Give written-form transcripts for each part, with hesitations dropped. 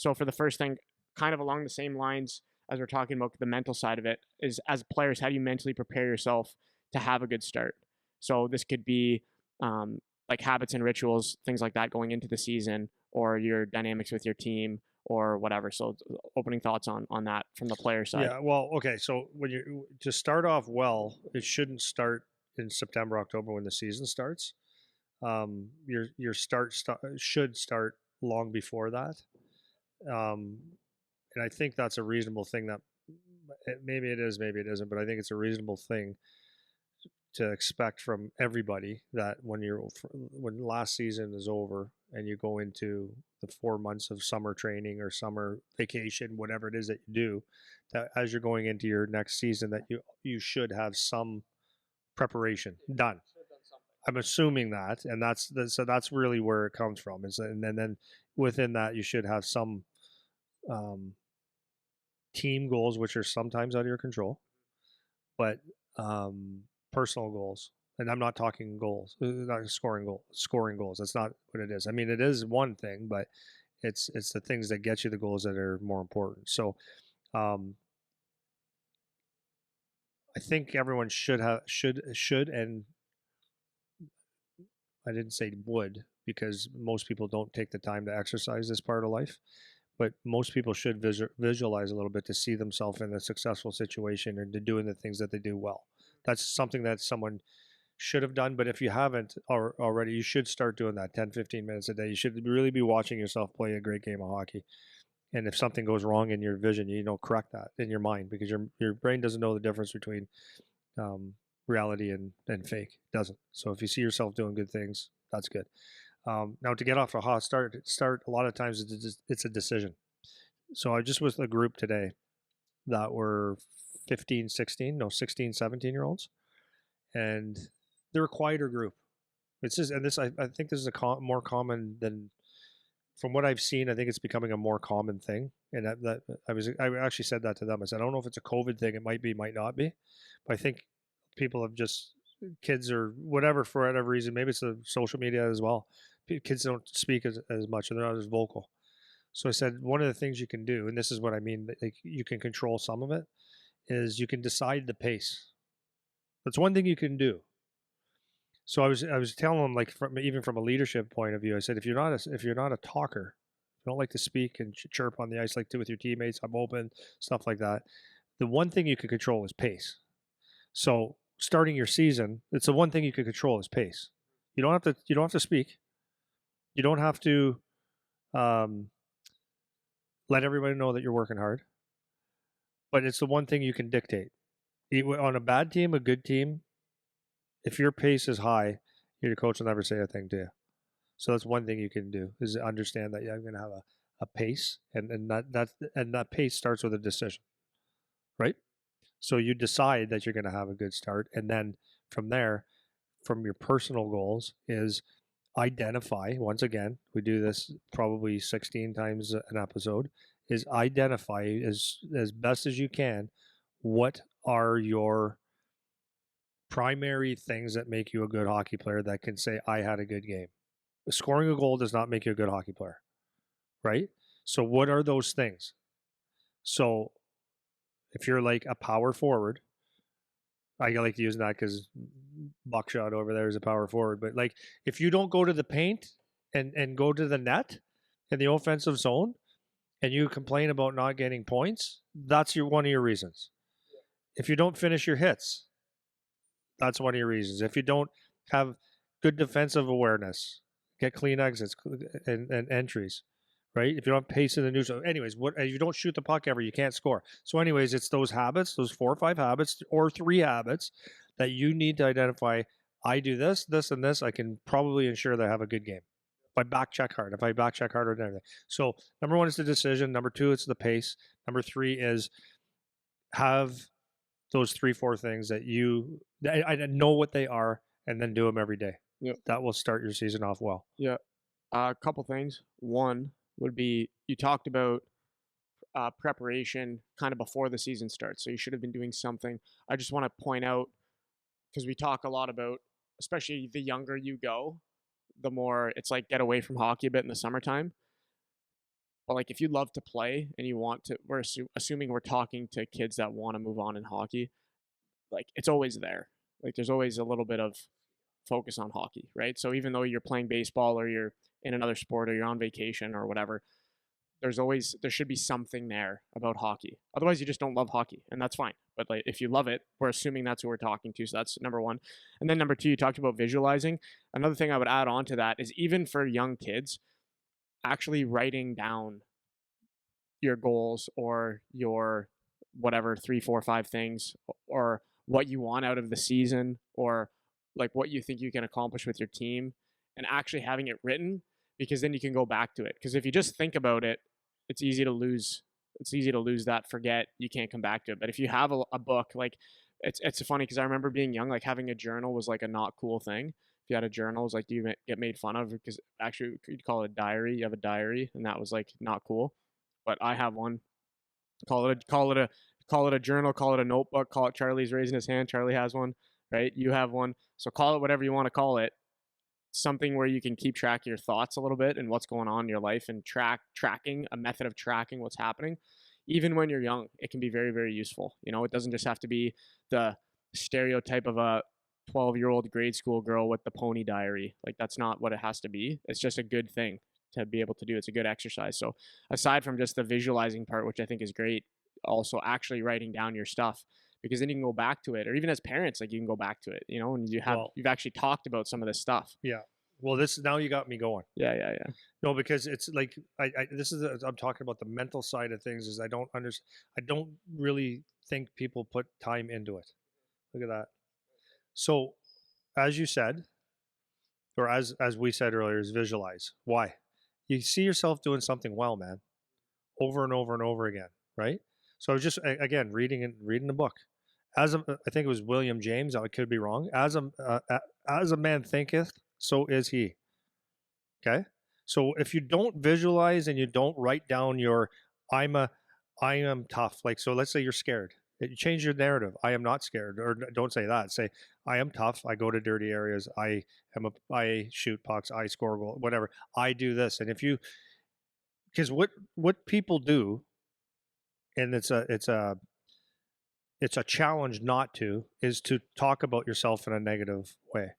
So for the first thing, kind of along the same lines as we're talking about the mental side of it, is as players, how do you mentally prepare yourself to have a good start? So this could be like habits and rituals, things like that going into the season, or your dynamics with your team, or whatever. So opening thoughts on that from the player side. Yeah, well, okay. So when you to start off well, it shouldn't start in September, October when the season starts. Your should start long before that. Um, and I think that's a reasonable thing. That maybe it is, maybe it isn't, but I think it's a reasonable thing to expect from everybody that when last season is over and you go into the 4 months of summer training or summer vacation, whatever it is that you do, that as you're going into your next season, that you should have some preparation done. I'm assuming that, and so that's really where it comes from. And then within that, you should have some um, team goals, which are sometimes out of your control, but personal goals. And I'm not talking goals, not scoring goals. That's not what it is. I mean, it is one thing, but it's the things that get you the goals that are more important. So, um, I think everyone should, and I didn't say would because most people don't take the time to exercise this part of life. But most people should visualize a little bit to see themselves in a successful situation and to doing the things that they do well. That's something that someone should have done. But if you haven't already, you should start doing that 10, 15 minutes a day. You should really be watching yourself play a great game of hockey. And if something goes wrong in your vision, correct that in your mind because your brain doesn't know the difference between reality and fake. It doesn't. So if you see yourself doing good things, that's good. Now to get off a hot start, a lot of times it's a decision. So I just was a group today that were 15, 16, no, 16, 17-year-olds. And they're a quieter group. It's just, and this, I think this is more common than, from what I've seen, I think it's becoming a more common thing. And I actually said that to them. I said, I don't know if it's a COVID thing. It might be, might not be. But I think people have just, kids or whatever, for whatever reason, maybe it's the social media as well. Kids don't speak as much and they're not as vocal. So I said, one of the things you can do, and this is what I mean, like you can control some of it, is you can decide the pace. That's one thing you can do. So I was telling them, like, even from a leadership point of view, I said, if you're not a talker, if you don't like to speak and chirp on the ice like to with your teammates, I'm open, stuff like that. The one thing you can control is pace. So starting your season, it's the one thing you can control is pace. You don't have to speak. You don't have to let everybody know that you're working hard. But it's the one thing you can dictate. On a bad team, a good team, if your pace is high, your coach will never say a thing to you. So that's one thing you can do is understand that I'm going to have a pace, and that pace starts with a decision, right? So you decide that you're going to have a good start, and then from there, from your personal goals, is identify. Once again, we do this probably 16 times an episode. Is identify as best as you can what are your primary things that make you a good hockey player that can say I had a good game. Scoring a goal does not make you a good hockey player, right? So what are those things? So if you're like a power forward, I like to use that because Buckshot over there is a power forward. But like if you don't go to the paint and go to the net in the offensive zone and you complain about not getting points, that's one of your reasons. If you don't finish your hits, that's one of your reasons. If you don't have good defensive awareness, get clean exits and entries, right? If you don't have pace in the neutral, anyways, if you don't shoot the puck ever, you can't score. So, anyways, it's those habits, those 4 or 5 habits, or 3 habits that you need to identify. I do this, this, and this. I can probably ensure that I have a good game. If I back check hard, if I back check harder than everything. So, number 1 is the decision. Number 2, it's the pace. Number 3 is have those 3, 4 things that I know what they are, and then do them every day. Yep. That will start your season off well. Yeah. A couple things. One would be you talked about preparation kind of before the season starts. So you should have been doing something. I just want to point out, because we talk a lot about, especially the younger you go, the more it's like get away from hockey a bit in the summertime. But like if you love to play and you want to, assuming we're talking to kids that want to move on in hockey, like it's always there. Like there's always a little bit of focus on hockey, right? So even though you're playing baseball or you're in another sport or you're on vacation or whatever, there should be something there about hockey. Otherwise, you just don't love hockey, and that's fine. But like if you love it, we're assuming that's who we're talking to. So that's number one. And then number two, you talked about visualizing. Another thing I would add on to that is even for young kids, actually writing down your goals or your whatever three, four, five things, or what you want out of the season, or like what you think you can accomplish with your team, and actually having it written, because then you can go back to it. Because if you just think about it, it's easy to lose. It's easy to lose that, forget, you can't come back to it. But if you have a book, like it's funny because I remember being young, like having a journal was like a not cool thing. If you had a journal, it was like, do you get made fun of? Because actually, you'd call it a diary. You have a diary, and that was like not cool. But I have one. Call it a journal, call it a notebook, call it Charlie's raising his hand. Charlie has one, right? You have one. So call it whatever you want to call it. Something where you can keep track of your thoughts a little bit and what's going on in your life, and tracking a method of tracking what's happening. Even when you're young, it can be very, very useful. You know, it doesn't just have to be the stereotype of a 12-year-old grade school girl with the pony diary. Like that's not what it has to be. It's just a good thing to be able to do. It's a good exercise. So aside from just the visualizing part, which I think is great, also actually writing down your stuff, because then you can go back to it, or even as parents, like you can go back to it, you know, and you've actually talked about some of this stuff. Yeah. Well, this now you got me going. Yeah. No, because it's like this is I'm talking about the mental side of things. Is I don't understand. I don't really think people put time into it. Look at that. So, as you said, or as we said earlier, is visualize. Why? You see yourself doing something well, man, over and over and over again, right? So I was just again reading the book. I think it was William James. I could be wrong. As a man thinketh, so is he. Okay. So if you don't visualize and you don't write down your I am tough. Like, so let's say you're scared. You change your narrative. I am not scared, or don't say that. Say I am tough. I go to dirty areas. I shoot pucks. I score goal. Whatever. I do this. And if you, because what people do, and it's a challenge not to, is to talk about yourself in a negative way.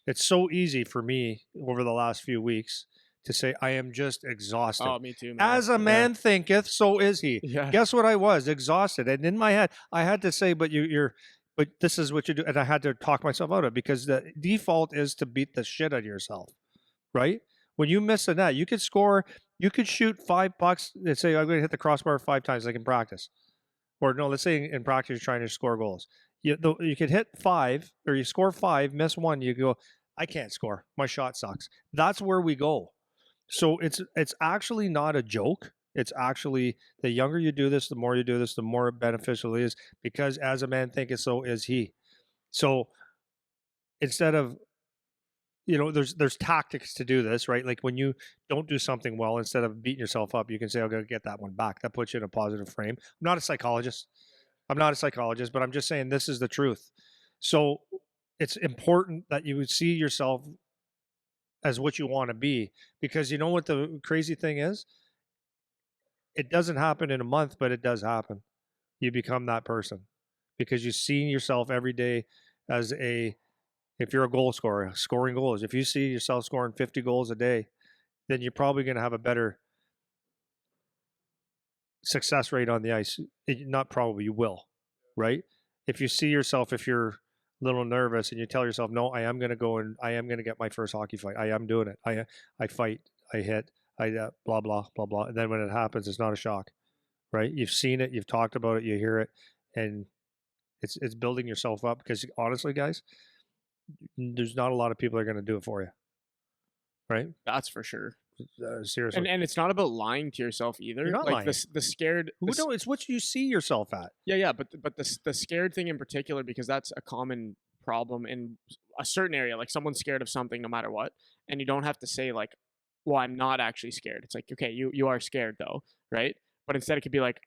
It's so easy for me over the last few weeks to say I am just exhausted. Oh, me too, man. As a man thinketh, so is he. Yeah. Guess what I was? Exhausted. And in my head, I had to say, but but this is what you do. And I had to talk myself out of it, because the default is to beat the shit out of yourself, right? When you miss a net, you could shoot 5 pucks and say, I'm going to hit the crossbar 5 times like in practice. Or no, let's say in practice, you're trying to score goals. You could hit 5, or you score 5, miss 1, you go, I can't score. My shot sucks. That's where we go. So it's actually not a joke. It's actually, the younger you do this, the more you do this, the more beneficial it is, because as a man thinketh, so is he. So instead of, there's tactics to do this, right? Like when you don't do something well, instead of beating yourself up, you can say, "I'm going to get that one back." That puts you in a positive frame. I'm not a psychologist, but I'm just saying this is the truth. So it's important that you see yourself as what you want to be, because you know what the crazy thing is? It doesn't happen in a month, but it does happen. You become that person because you see yourself every day as if you're a goal scorer, scoring goals. If you see yourself scoring 50 goals a day, then you're probably going to have a better success rate on the ice. Not probably, you will, right? If you see yourself, if you're a little nervous and you tell yourself, no, I am going to go and I am going to get my first hockey fight. I am doing it. I fight, I hit, blah, blah, blah, blah. And then when it happens, it's not a shock, right? You've seen it, you've talked about it, you hear it, and it's building yourself up, because honestly, guys, there's not a lot of people that are going to do it for you, right? That's for sure. Seriously. And it's not about lying to yourself either. You're not like lying. the scared. No, it's what you see yourself at. Yeah. But the scared thing in particular, because that's a common problem in a certain area. Like someone's scared of something no matter what, and you don't have to say like, "Well, I'm not actually scared." It's like, okay, you are scared though, right? But instead, it could be like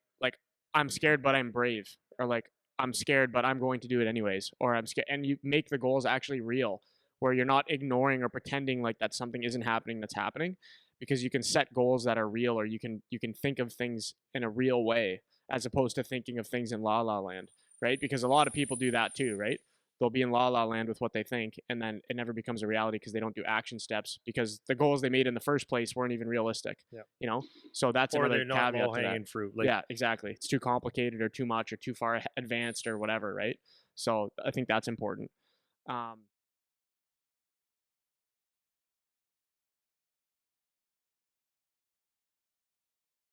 I'm scared, but I'm brave, or like I'm scared, but I'm going to do it anyways, or I'm scared, and you make the goals actually real, where you're not ignoring or pretending like that something isn't happening that's happening. because you can set goals that are real, or you can think of things in a real way as opposed to thinking of things in la la land, right? Because a lot of people do that too, right? They'll be in la la land with what they think, and then it never becomes a reality because they don't do action steps because the goals they made in the first place weren't even realistic. Yeah. You know, so that's Or another they're not caveat low to that. hanging fruit. Like, Yeah, exactly. It's too complicated or too much or too far advanced or whatever, right? So I think that's important.